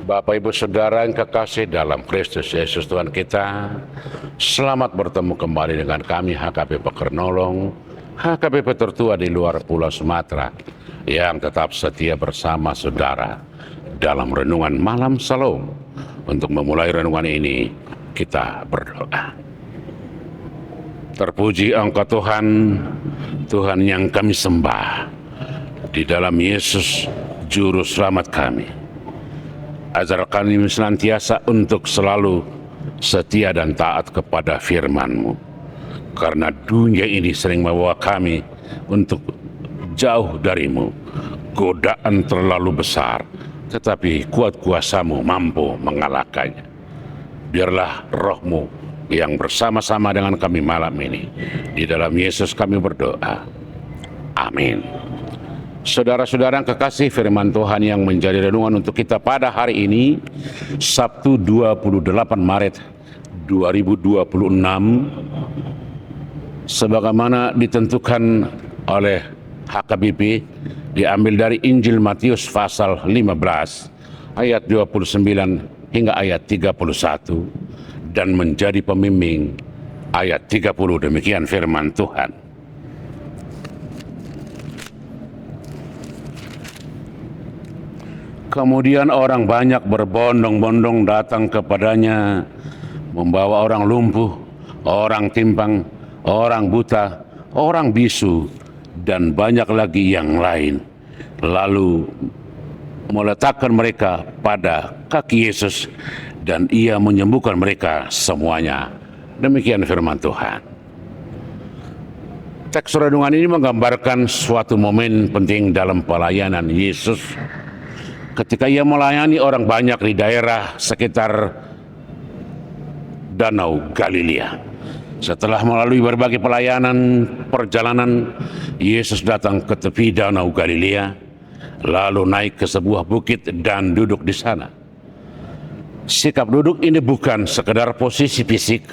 Bapak Ibu Saudara yang kekasih dalam Kristus Yesus Tuhan kita, selamat bertemu kembali dengan kami HKP Pekernolong, HKP tertua di luar Pulau Sumatera yang tetap setia bersama saudara dalam renungan malam Shalom. Untuk memulai renungan ini, kita berdoa. Terpuji Engkau Tuhan, Tuhan yang kami sembah, di dalam Yesus Juru Selamat kami. Ajar kami senantiasa untuk selalu setia dan taat kepada firman-Mu. Karena dunia ini sering membawa kami untuk jauh dari-Mu. Godaan terlalu besar, tetapi kuat kuasa-Mu mampu mengalahkannya. Biarlah Roh-Mu yang bersama-sama dengan kami malam ini. Di dalam Yesus kami berdoa. Amin. Saudara-saudara yang kekasih, firman Tuhan yang menjadi renungan untuk kita pada hari ini, Sabtu 28 Maret 2026, sebagaimana ditentukan oleh HKBP, diambil dari Injil Matius pasal 15 ayat 29 hingga ayat 31 dan menjadi pembimbing ayat 30. Demikian firman Tuhan. Kemudian orang banyak berbondong-bondong datang kepadanya, membawa orang lumpuh, orang timpang, orang buta, orang bisu, dan banyak lagi yang lain. Lalu meletakkan mereka pada kaki Yesus, dan Ia menyembuhkan mereka semuanya. Demikian firman Tuhan. Teks renungan ini menggambarkan suatu momen penting dalam pelayanan Yesus ketika Ia melayani orang banyak di daerah sekitar Danau Galilea. Setelah melalui berbagai perjalanan, Yesus datang ke tepi Danau Galilea, lalu naik ke sebuah bukit dan duduk di sana. Sikap duduk ini bukan sekedar posisi fisik,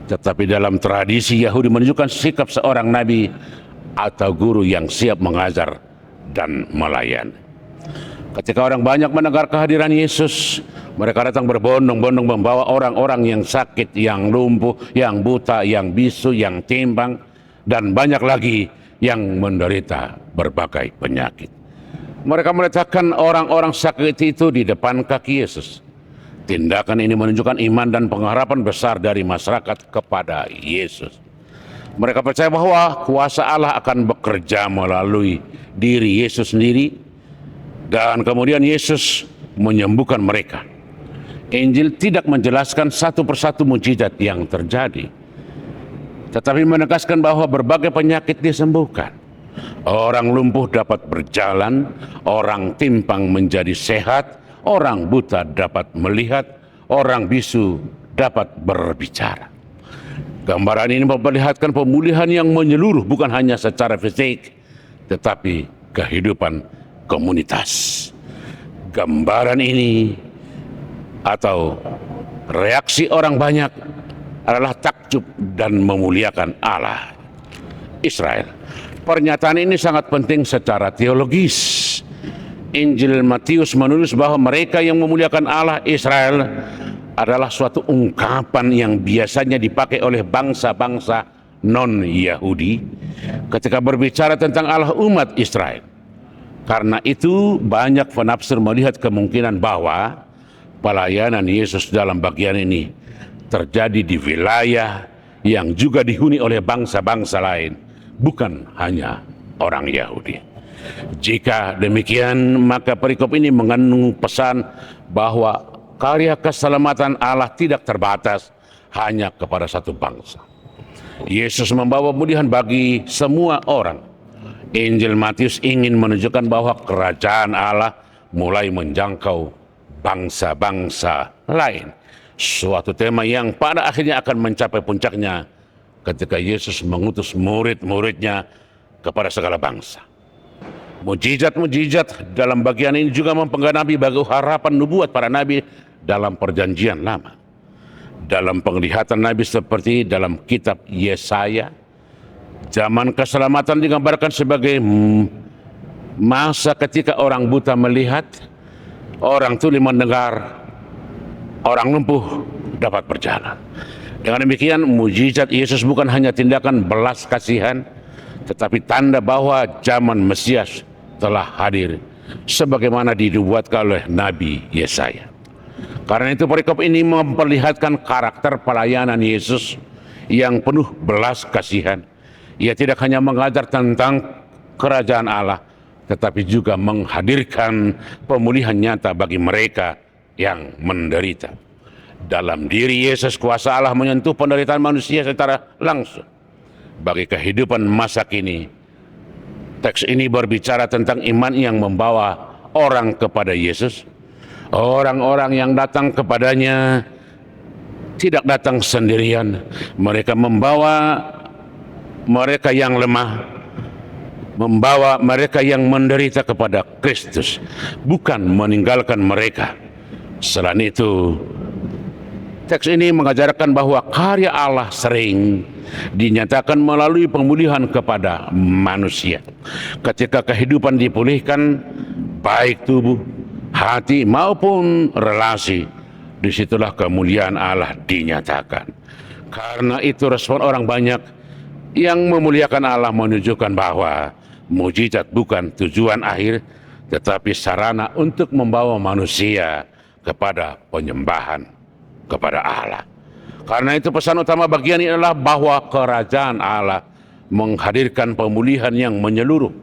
tetapi dalam tradisi Yahudi menunjukkan sikap seorang nabi atau guru yang siap mengajar dan melayani. Ketika orang banyak mendengar kehadiran Yesus, mereka datang berbondong-bondong membawa orang-orang yang sakit, yang lumpuh, yang buta, yang bisu, yang timpang, dan banyak lagi yang menderita berbagai penyakit. Mereka meletakkan orang-orang sakit itu di depan kaki Yesus. Tindakan ini menunjukkan iman dan pengharapan besar dari masyarakat kepada Yesus. Mereka percaya bahwa kuasa Allah akan bekerja melalui diri Yesus sendiri, dan kemudian Yesus menyembuhkan mereka. Injil tidak menjelaskan satu persatu mujizat yang terjadi, tetapi menegaskan bahwa berbagai penyakit disembuhkan. Orang lumpuh dapat berjalan, orang timpang menjadi sehat, orang buta dapat melihat, orang bisu dapat berbicara. Gambaran ini memperlihatkan pemulihan yang menyeluruh, bukan hanya secara fisik, tetapi kehidupan komunitas. Gambaran ini atau reaksi orang banyak adalah takjub dan memuliakan Allah Israel. Pernyataan ini sangat penting secara teologis. Injil Matius menulis bahwa mereka yang memuliakan Allah Israel adalah suatu ungkapan yang biasanya dipakai oleh bangsa-bangsa non-Yahudi ketika berbicara tentang Allah umat Israel. Karena itu banyak penafsir melihat kemungkinan bahwa pelayanan Yesus dalam bagian ini terjadi di wilayah yang juga dihuni oleh bangsa-bangsa lain, bukan hanya orang Yahudi. Jika demikian, maka perikop ini mengandung pesan bahwa karya keselamatan Allah tidak terbatas hanya kepada satu bangsa. Yesus membawa pemulihan bagi semua orang. Injil Matius ingin menunjukkan bahwa kerajaan Allah mulai menjangkau bangsa-bangsa lain. Suatu tema yang pada akhirnya akan mencapai puncaknya ketika Yesus mengutus murid-muridnya kepada segala bangsa. Mujizat-mujizat dalam bagian ini juga mempengaruhi bagi harapan nubuat para nabi dalam perjanjian lama. Dalam penglihatan nabi seperti dalam kitab Yesaya, zaman keselamatan digambarkan sebagai masa ketika orang buta melihat, orang tuli mendengar, orang lumpuh dapat berjalan. Dengan demikian, mujizat Yesus bukan hanya tindakan belas kasihan, tetapi tanda bahwa zaman Mesias telah hadir, sebagaimana dinubuatkan oleh Nabi Yesaya. Karena itu perikop ini memperlihatkan karakter pelayanan Yesus yang penuh belas kasihan. Ia tidak hanya mengajar tentang kerajaan Allah, tetapi juga menghadirkan pemulihan nyata bagi mereka yang menderita. Dalam diri Yesus, kuasa Allah menyentuh penderitaan manusia secara langsung. Bagi kehidupan masa kini, teks ini berbicara tentang iman yang membawa orang kepada Yesus. Orang-orang yang datang kepadanya tidak datang sendirian. Mereka membawa mereka yang lemah, membawa mereka yang menderita kepada Kristus, bukan meninggalkan mereka. Selain itu, teks ini mengajarkan bahwa karya Allah sering dinyatakan melalui pemulihan kepada manusia. Ketika kehidupan dipulihkan, baik tubuh, hati maupun relasi, disitulah kemuliaan Allah dinyatakan. Karena itu respon orang banyak yang memuliakan Allah menunjukkan bahwa mujizat bukan tujuan akhir, tetapi sarana untuk membawa manusia kepada penyembahan kepada Allah. Karena itu pesan utama bagian ini adalah bahwa kerajaan Allah menghadirkan pemulihan yang menyeluruh.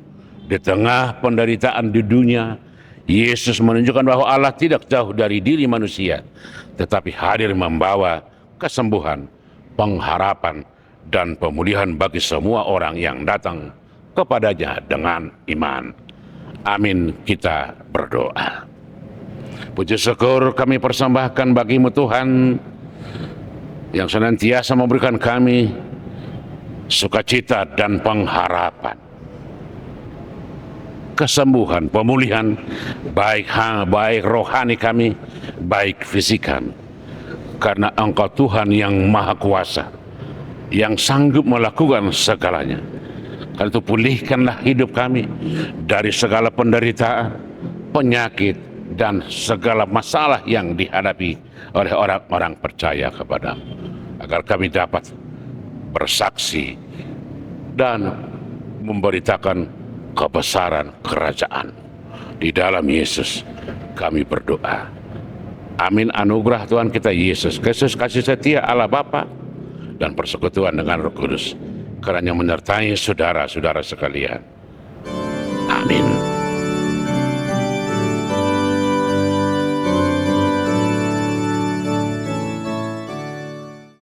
Di tengah penderitaan di dunia, Yesus menunjukkan bahwa Allah tidak jauh dari diri manusia, tetapi hadir membawa kesembuhan, pengharapan, dan pemulihan bagi semua orang yang datang kepadanya dengan iman. Amin. Kita berdoa. Puji syukur kami persembahkan bagimu Tuhan, yang senantiasa memberikan kami sukacita dan pengharapan, kesembuhan, pemulihan, baik rohani kami, baik fisikan. Karena Engkau Tuhan yang Maha Kuasa, yang sanggup melakukan segalanya. Karena itu pulihkanlah hidup kami dari segala penderitaan, penyakit, dan segala masalah yang dihadapi oleh orang-orang percaya kepadamu, agar kami dapat bersaksi dan memberitakan kebesaran kerajaan. Di dalam Yesus kami berdoa. Amin. Anugerah Tuhan kita Yesus Kristus, kasih setia Allah Bapa, dan persekutuan dengan Roh Kudus kiranya menyertai saudara-saudara sekalian. Amin.